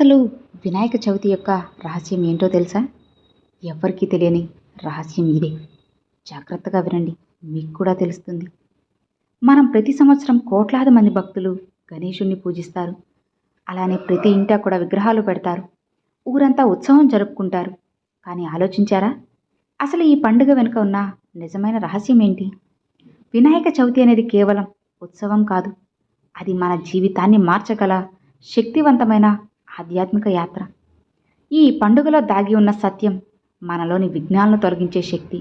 అసలు వినాయక చవితి యొక్క రహస్యం ఏంటో తెలుసా? ఎవ్వరికీ తెలియని రహస్యం ఇదే. జాగ్రత్తగా వినండి, మీకు కూడా తెలుస్తుంది. మనం ప్రతి సంవత్సరం కోట్లాది మంది భక్తులు గణేశుణ్ణి పూజిస్తారు. అలానే ప్రతి ఇంటా కూడా విగ్రహాలు పెడతారు. ఊరంతా ఉత్సవం జరుపుకుంటారు. కానీ ఆలోచించారా? అసలు ఈ పండుగ వెనుక ఉన్న నిజమైన రహస్యం ఏంటి? వినాయక చవితి అనేది కేవలం ఉత్సవం కాదు. అది మన జీవితాన్ని మార్చగల శక్తివంతమైన ఆధ్యాత్మిక యాత్ర. ఈ పండుగలో దాగి ఉన్న సత్యం, మనలోని విఘ్నాలను తొలగించే శక్తి.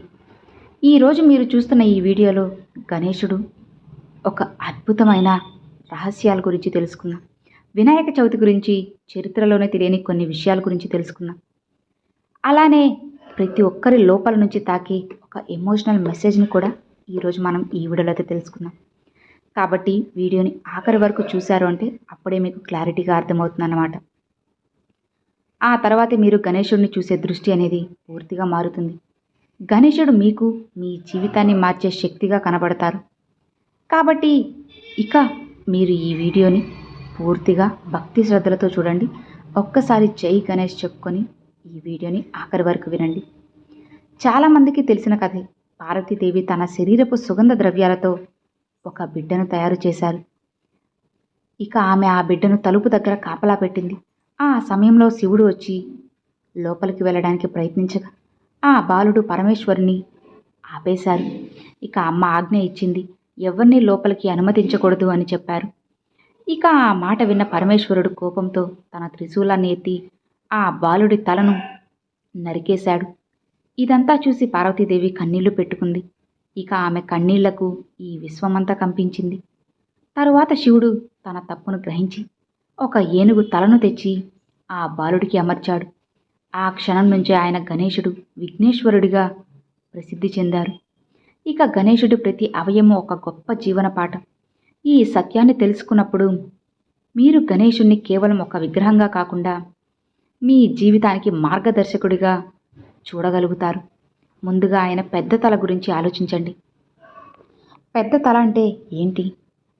ఈరోజు మీరు చూస్తున్న ఈ వీడియోలో గణేశుడు ఒక అద్భుతమైన రహస్యాల గురించి తెలుసుకుందాం. వినాయక చవితి గురించి చరిత్రలోనే తెలియని కొన్ని విషయాల గురించి తెలుసుకుందాం. అలానే ప్రతి ఒక్కరి లోపల నుంచి తాకి ఒక ఎమోషనల్ మెసేజ్ని కూడా ఈరోజు మనం ఈ వీడియోలో అయితే తెలుసుకుందాం. కాబట్టి వీడియోని ఆఖరి వరకు చూశారు అంటే అప్పుడే మీకు క్లారిటీగా అర్థమవుతుందన్నమాట. ఆ తర్వాత మీరు గణేశుడిని చూసే దృష్టి అనేది పూర్తిగా మారుతుంది. గణేశుడు మీకు మీ జీవితాన్ని మార్చే శక్తిగా కనబడతారు. కాబట్టి ఇక మీరు ఈ వీడియోని పూర్తిగా భక్తి శ్రద్ధలతో చూడండి. ఒక్కసారి జై గణేష్ చెప్పుకొని ఈ వీడియోని ఆఖరి వరకు వినండి. చాలామందికి తెలిసిన కథే. పార్వతీదేవి తన శరీరపు సుగంధ ద్రవ్యాలతో ఒక బిడ్డను తయారు చేశారు. ఇక ఆమె ఆ బిడ్డను తలుపు దగ్గర కాపలా పెట్టింది. ఆ సమయంలో శివుడు వచ్చి లోపలికి వెళ్ళడానికి ప్రయత్నించగా ఆ బాలుడు పరమేశ్వరుని ఆపేశారు. ఇక అమ్మ ఆజ్ఞ ఇచ్చింది, ఎవరిని లోపలికి అనుమతించకూడదు అని చెప్పారు. ఇక ఆ మాట విన్న పరమేశ్వరుడు కోపంతో తన త్రిశూలాన్ని ఎత్తి ఆ బాలుడి తలను నరికేశాడు. ఇదంతా చూసి పార్వతీదేవి కన్నీళ్లు పెట్టుకుంది. ఇక ఆమె కన్నీళ్లకు ఈ విశ్వమంతా కంపించింది. తరువాత శివుడు తన తప్పును గ్రహించి ఒక ఏనుగు తలను తెచ్చి ఆ బాలుడికి అమర్చాడు. ఆ క్షణం నుంచే ఆయన గణేశుడు విఘ్నేశ్వరుడిగా ప్రసిద్ధి చెందారు. ఇక గణేశుడి ప్రతి అవయవము ఒక గొప్ప జీవన పాఠం. ఈ సత్యాన్ని తెలుసుకున్నప్పుడు మీరు గణేశుణ్ణి కేవలం ఒక విగ్రహంగా కాకుండా మీ జీవితానికి మార్గదర్శకుడిగా చూడగలుగుతారు. ముందుగా ఆయన పెద్ద తల గురించి ఆలోచించండి. పెద్ద తల అంటే ఏంటి?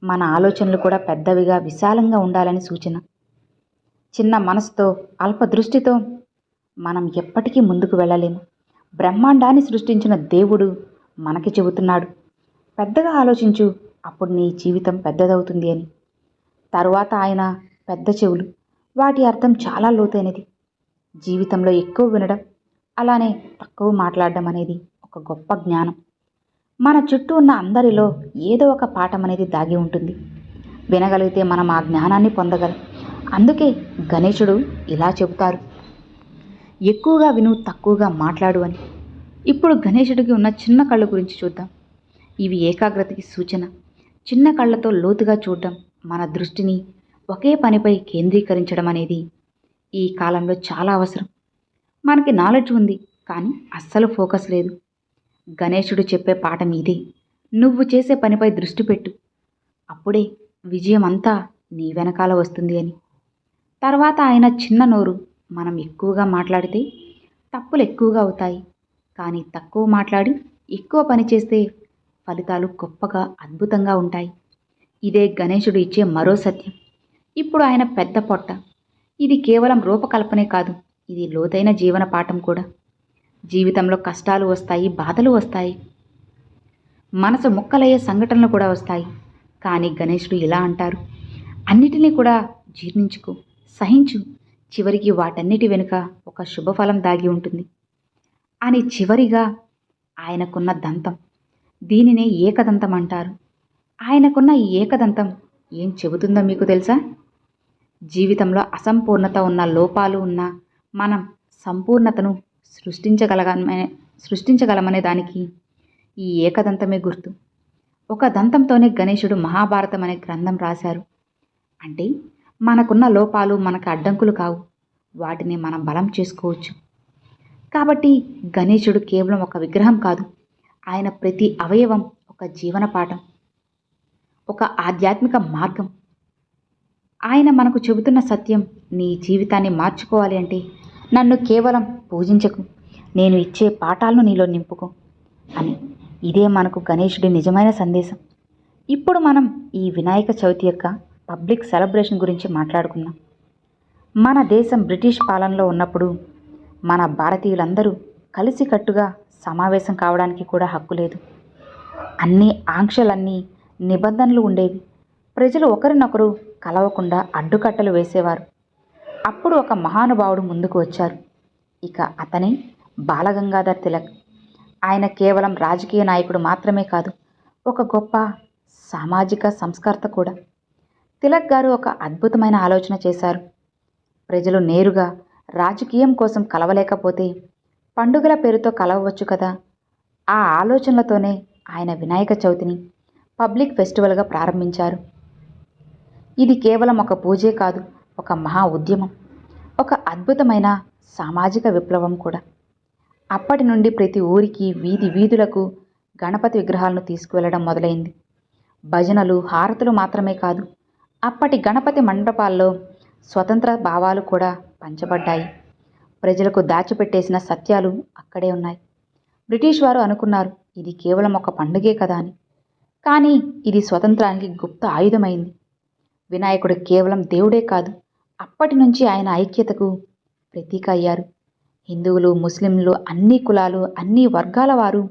మన ఆలోచనలు కూడా పెద్దవిగా విశాలంగా ఉండాలని సూచన. చిన్న మనసుతో అల్ప దృష్టితో మనం ఎప్పటికీ ముందుకు వెళ్ళలేము. బ్రహ్మాండాన్ని సృష్టించిన దేవుడు మనకి చెబుతున్నాడు, పెద్దగా ఆలోచించు, అప్పుడు నీ జీవితం పెద్దదవుతుంది అని. తరువాత ఆయన పెద్ద చెవులు. వాటి అర్థం చాలా లోతైనది. జీవితంలో ఎక్కువ వినడం, అలానే తక్కువ మాట్లాడడం అనేది ఒక గొప్ప జ్ఞానం. మన చుట్టూ ఉన్న అందరిలో ఏదో ఒక పాఠం అనేది దాగి ఉంటుంది. వినగలిగితే మనం ఆ జ్ఞానాన్ని పొందగలం. అందుకే గణేశుడు ఇలా చెబుతారు, ఎక్కువగా విను, తక్కువగా మాట్లాడు అని. ఇప్పుడు గణేశుడికి ఉన్న చిన్న కళ్ళు గురించి చూద్దాం. ఇవి ఏకాగ్రతకి సూచన. చిన్న కళ్ళతో లోతుగా చూడడం, మన దృష్టిని ఒకే పనిపై కేంద్రీకరించడం అనేది ఈ కాలంలో చాలా అవసరం. మనకి నాలెడ్జ్ ఉంది, కానీ అస్సలు ఫోకస్ లేదు. గణేశుడు చెప్పే పాఠం ఇదే. నువ్వు చేసే పనిపై దృష్టి పెట్టు, అప్పుడే విజయం అంతా నీ వెనకాల వస్తుంది అని. తర్వాత ఆయన చిన్న నోరు. మనం ఎక్కువగా మాట్లాడితే తప్పులు ఎక్కువగా అవుతాయి. కానీ తక్కువ మాట్లాడి ఎక్కువ పని చేస్తే ఫలితాలు గొప్పగా అద్భుతంగా ఉంటాయి. ఇదే గణేశుడు ఇచ్చే మరో సత్యం. ఇప్పుడు ఆయన పెద్ద పొట్ట. ఇది కేవలం రూపకల్పనే కాదు, ఇది లోతైన జీవన పాఠం కూడా. జీవితంలో కష్టాలు వస్తాయి, బాధలు వస్తాయి, మనసు ముక్కలయ్యే సంఘటనలు కూడా వస్తాయి. కానీ గణేశుడు ఇలా అంటారు, అన్నిటినీ కూడా జీర్ణించుకో, సహించు, చివరికి వాటన్నిటి వెనుక ఒక శుభఫలం దాగి ఉంటుంది అని. చివరిగా ఆయనకున్న దంతం, దీనినే ఏకదంతం అంటారు. ఆయనకున్న ఈ ఏకదంతం ఏం చెబుతుందో మీకు తెలుసా? జీవితంలో అసంపూర్ణత ఉన్న, లోపాలు ఉన్న మనం సంపూర్ణతను సృష్టించగలమనే దానికి ఈ ఏకదంతమే గుర్తు. ఒక దంతంతోనే గణేశుడు మహాభారతం అనే గ్రంథం రాశారు. అంటే మనకున్న లోపాలు మనకు అడ్డంకులు కావు, వాటిని మనం బలం చేసుకోవచ్చు. కాబట్టి గణేశుడు కేవలం ఒక విగ్రహం కాదు, ఆయన ప్రతి అవయవం ఒక జీవన పాఠం, ఒక ఆధ్యాత్మిక మార్గం. ఆయన మనకు చెబుతున్న సత్యం, నీ జీవితాన్ని మార్చుకోవాలి అంటే నన్ను కేవలం పూజించకు, నేను ఇచ్చే పాఠాలను నీలో నింపుకో అని. ఇదే మనకు గణేశుడి నిజమైన సందేశం. ఇప్పుడు మనం ఈ వినాయక చవితి యొక్క పబ్లిక్ సెలబ్రేషన్ గురించి మాట్లాడుకుందాం. మన దేశం బ్రిటిష్ పాలనలో ఉన్నప్పుడు మన భారతీయులందరూ కలిసికట్టుగా సమావేశం కావడానికి కూడా హక్కు లేదు. అన్ని ఆంక్షలన్నీ నిబంధనలు ఉండేవి. ప్రజలు ఒకరినొకరు కలవకుండా అడ్డుకట్టలు వేసేవారు. అప్పుడు ఒక మహానుభావుడు ముందుకు వచ్చారు. ఇక అతనే బాలగంగాధర్ తిలక్. ఆయన కేవలం రాజకీయ నాయకుడు మాత్రమే కాదు, ఒక గొప్ప సామాజిక సంస్కర్త కూడా. తిలక్ గారు ఒక అద్భుతమైన ఆలోచన చేశారు. ప్రజలు నేరుగా రాజకీయం కోసం కలవలేకపోతే పండుగల పేరుతో కలవవచ్చు కదా. ఆ ఆలోచనలతోనే ఆయన వినాయక చవితిని పబ్లిక్ ఫెస్టివల్గా ప్రారంభించారు. ఇది కేవలం ఒక పూజే కాదు, ఒక మహా ఉద్యమం, ఒక అద్భుతమైన సామాజిక విప్లవం కూడా. అప్పటి నుండి ప్రతి ఊరికి, వీధి వీధులకు గణపతి విగ్రహాలను తీసుకువెళ్ళడం మొదలైంది. భజనలు, హారతులు మాత్రమే కాదు, అప్పటి గణపతి మండపాల్లో స్వతంత్ర భావాలు కూడా పంచబడ్డాయి. ప్రజలకు దాచిపెట్టేసిన సత్యాలు అక్కడే ఉన్నాయి. బ్రిటిష్ వారు అనుకున్నారు ఇది కేవలం ఒక పండుగే కదా అని. కానీ ఇది స్వతంత్రానికి గుప్త ఆయుధమైంది. వినాయకుడు కేవలం దేవుడే కాదు, అప్పటి నుంచి ఆయన ఐక్యతకు ప్రతీక అయ్యారు. హిందువులు, ముస్లింలు, అన్ని కులాలు, అన్ని వర్గాల వారు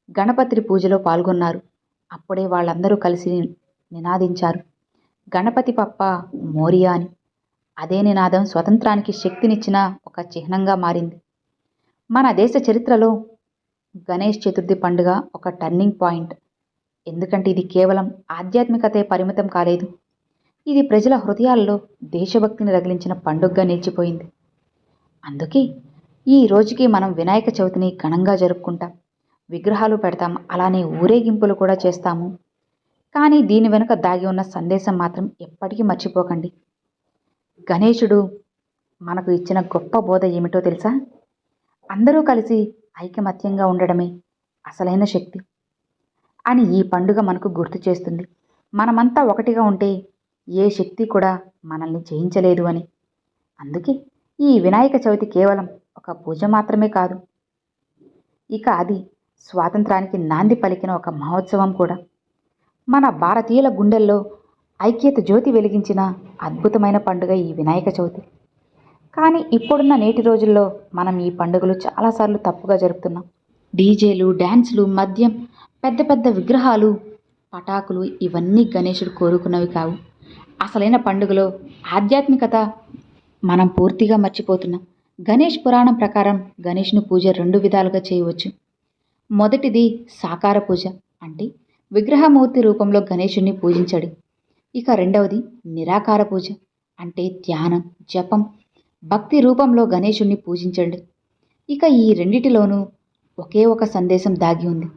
గణపతి పూజలో పాల్గొన్నారు. అప్పుడే వాళ్ళందరూ కలిసి నినాదించారు, గణపతి పప్ప మోరియా అని. అదే నినాదం స్వతంత్రానికి శక్తినిచ్చిన ఒక చిహ్నంగా మారింది. మన దేశ చరిత్రలో గణేష్ చతుర్థి పండుగ ఒక టర్నింగ్ పాయింట్. ఎందుకంటే ఇది కేవలం ఆధ్యాత్మికతే పరిమితం కాలేదు, ఇది ప్రజల హృదయాల్లో దేశభక్తిని రగిలించిన పండుగగా నిలిచిపోయింది. అందుకే ఈ రోజుకి మనం వినాయక చవితిని ఘనంగా జరుపుకుంటాం, విగ్రహాలు పెడతాం, అలానే ఊరేగింపులు కూడా చేస్తాము. కానీ దీని వెనుక దాగి ఉన్న సందేశం మాత్రం ఎప్పటికీ మర్చిపోకండి. గణేశుడు మనకు ఇచ్చిన గొప్ప బోధ ఏమిటో తెలుసా? అందరూ కలిసి ఐకమత్యంగా ఉండడమే అసలైన శక్తి అని ఈ పండుగ మనకు గుర్తు చేస్తుంది. మనమంతా ఒకటిగా ఉంటే ఏ శక్తి కూడా మనల్ని జయించలేదు అని. అందుకే ఈ వినాయక చవితి కేవలం ఒక పూజ మాత్రమే కాదు, ఇక అది స్వాతంత్రానికి నాంది పలికిన ఒక మహోత్సవం కూడా. మన భారతీయుల గుండెల్లో ఐక్యత జ్యోతి వెలిగించిన అద్భుతమైన పండుగ ఈ వినాయక చవితి. కానీ ఇప్పుడున్న నేటి రోజుల్లో మనం ఈ పండుగలు చాలాసార్లు తప్పుగా జరుపుతున్నాం. డీజేలు, డ్యాన్సులు, మద్యం, పెద్ద పెద్ద విగ్రహాలు, పటాకులు ఇవన్నీ గణేశుడు కోరుకున్నవి కావు. అసలైన పండుగలో ఆధ్యాత్మికత మనం పూర్తిగా మర్చిపోతున్నాం. గణేష్ పురాణం ప్రకారం గణేష్ను పూజ 2 విధాలుగా చేయవచ్చు. మొదటిది సాకార పూజ, అంటే విగ్రహమూర్తి రూపంలో గణేశుణ్ణి పూజించడం. ఇక రెండవది నిరాకార పూజ, అంటే ధ్యానం, జపం, భక్తి రూపంలో గణేశుణ్ణి పూజించండి. ఇక ఈ రెండిటిలోనూ ఒకే ఒక సందేశం దాగి ఉంది.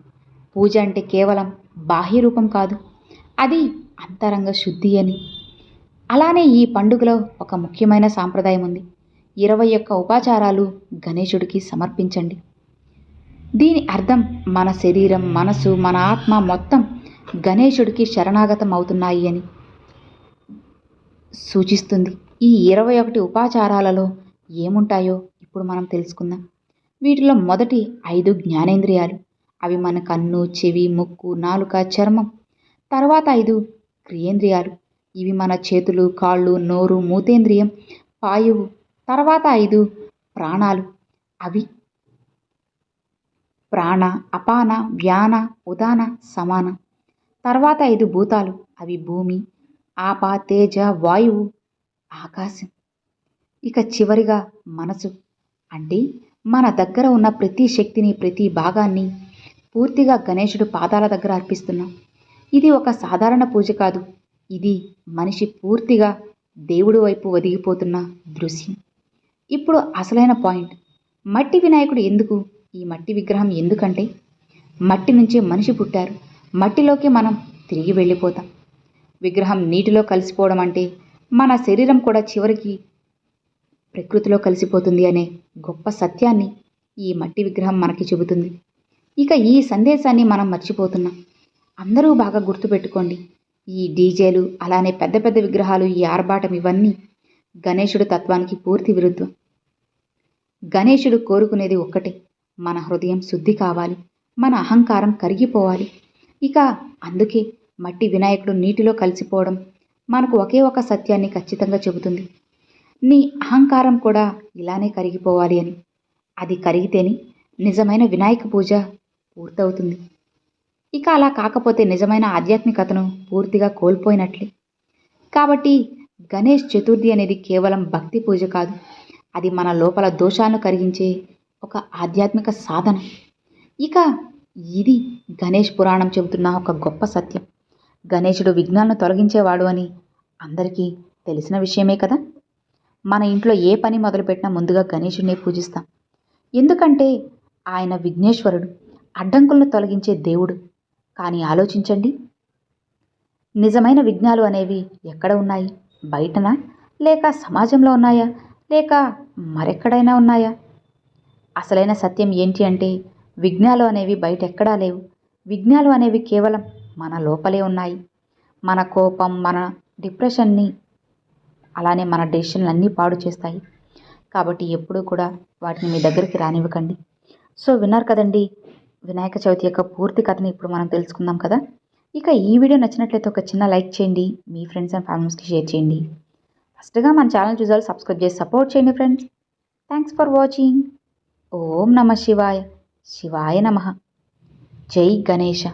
పూజ అంటే కేవలం బాహ్య రూపం కాదు, అది అంతరంగ శుద్ధి అని. అలానే ఈ పండుగలో ఒక ముఖ్యమైన సాంప్రదాయం ఉంది. 21 ఉపాచారాలు గణేశుడికి సమర్పించండి. దీని అర్థం మన శరీరం, మనసు, మన ఆత్మ మొత్తం గణేశుడికి శరణాగతం అవుతున్నాయి అని సూచిస్తుంది. ఈ 21 ఉపాచారాలలో ఏముంటాయో ఇప్పుడు మనం తెలుసుకుందాం. వీటిలో మొదటి 5 జ్ఞానేంద్రియాలు, అవి మన కన్ను, చెవి, ముక్కు, నాలుక, చర్మం. తర్వాత 5 క్రియేంద్రియాలు, ఇవి మన చేతులు, కాళ్ళు, నోరు, మూతేంద్రియం, పాయువు. తర్వాత 5 ప్రాణాలు, అవి ప్రాణ, అపాన, వ్యాన, ఉదాన, సమాన. తర్వాత 5 భూతాలు, అవి భూమి, ఆప, తేజ, వాయువు, ఆకాశం. ఇక చివరిగా మనసు, అంటే మన దగ్గర ఉన్న ప్రతి శక్తిని, ప్రతి భాగాన్ని పూర్తిగా గణేశుడు పాదాల దగ్గర అర్పిస్తున్నాం. ఇది ఒక సాధారణ పూజ కాదు, ఇది మనిషి పూర్తిగా దేవుడి వైపు ఒదిగిపోతున్న దృశ్యం. ఇప్పుడు అసలైన పాయింట్, మట్టి వినాయకుడు ఎందుకు? ఈ మట్టి విగ్రహం ఎందుకంటే మట్టి నుంచే మనిషి పుట్టారు, మట్టిలోకి మనం తిరిగి వెళ్ళిపోతాం. విగ్రహం నీటిలో కలిసిపోవడం అంటే మన శరీరం కూడా చివరికి ప్రకృతిలో కలిసిపోతుంది అనే గొప్ప సత్యాన్ని ఈ మట్టి విగ్రహం మనకి చెబుతుంది. ఇక ఈ సందేశాన్ని మనం మర్చిపోతున్నాం. అందరూ బాగా గుర్తుపెట్టుకోండి, ఈ డీజేలు, అలానే పెద్ద పెద్ద విగ్రహాలు, ఈ ఆర్భాటం, ఇవన్నీ గణేశుడు తత్వానికి పూర్తి విరుద్ధం. గణేశుడు కోరుకునేది ఒక్కటే, మన హృదయం శుద్ధి కావాలి, మన అహంకారం కరిగిపోవాలి. ఇక అందుకే మట్టి వినాయకుడు నీటిలో కలిసిపోవడం మనకు ఒకే ఒక సత్యాన్ని ఖచ్చితంగా చెబుతుంది. నీ అహంకారం కూడా ఇలానే కరిగిపోవాలి అని. అది కరిగితేనే నిజమైన వినాయక పూజ పూర్తవుతుంది. ఇక అలా కాకపోతే నిజమైన ఆధ్యాత్మికతను పూర్తిగా కోల్పోయినట్లే. కాబట్టి గణేష్ చతుర్థి అనేది కేవలం భక్తి పూజ కాదు, అది మన లోపల దోషాలను కరిగించే ఒక ఆధ్యాత్మిక సాధన. ఇక ఇది గణేష్ పురాణం చెబుతున్న ఒక గొప్ప సత్యం. గణేశుడు విఘ్నాలను తొలగించేవాడు అని అందరికీ తెలిసిన విషయమే కదా. మన ఇంట్లో ఏ పని మొదలుపెట్టినా ముందుగా గణేశుడిని పూజిస్తాం. ఎందుకంటే ఆయన విఘ్నేశ్వరుడు, అడ్డంకులను తొలగించే దేవుడు. కానీ ఆలోచించండి, నిజమైన విఘ్నాలు అనేవి ఎక్కడ ఉన్నాయి? బయటనా, లేక సమాజంలో ఉన్నాయా, లేక మరెక్కడైనా ఉన్నాయా? అసలైన సత్యం ఏంటి అంటే విఘ్నాలు అనేవి బయట ఎక్కడా లేవు. విఘ్నాలు అనేవి కేవలం మన లోపలే ఉన్నాయి. మన కోపం, మన డిప్రెషన్ని, అలానే మన డెసిషన్లన్నీ పాడు చేస్తాయి. కాబట్టి ఎప్పుడూ కూడా వాటిని మీ దగ్గరికి రానివ్వకండి. సో విన్నారు కదండి, వినాయక చవితి యొక్క పూర్తి కథని ఇప్పుడు మనం తెలుసుకుందాం కదా. ఇక ఈ వీడియో నచ్చినట్లయితే ఒక చిన్న లైక్ చేయండి, మీ ఫ్రెండ్స్ అండ్ ఫ్యామిలీస్కి షేర్ చేయండి. ఫస్ట్గా మన ఛానల్ చూసారు, సబ్స్క్రైబ్ చేసి సపోర్ట్ చేయండి ఫ్రెండ్స్. Thanks for watching. ఓం నమ శివాయ. శివాయ నమః. జై గణేష.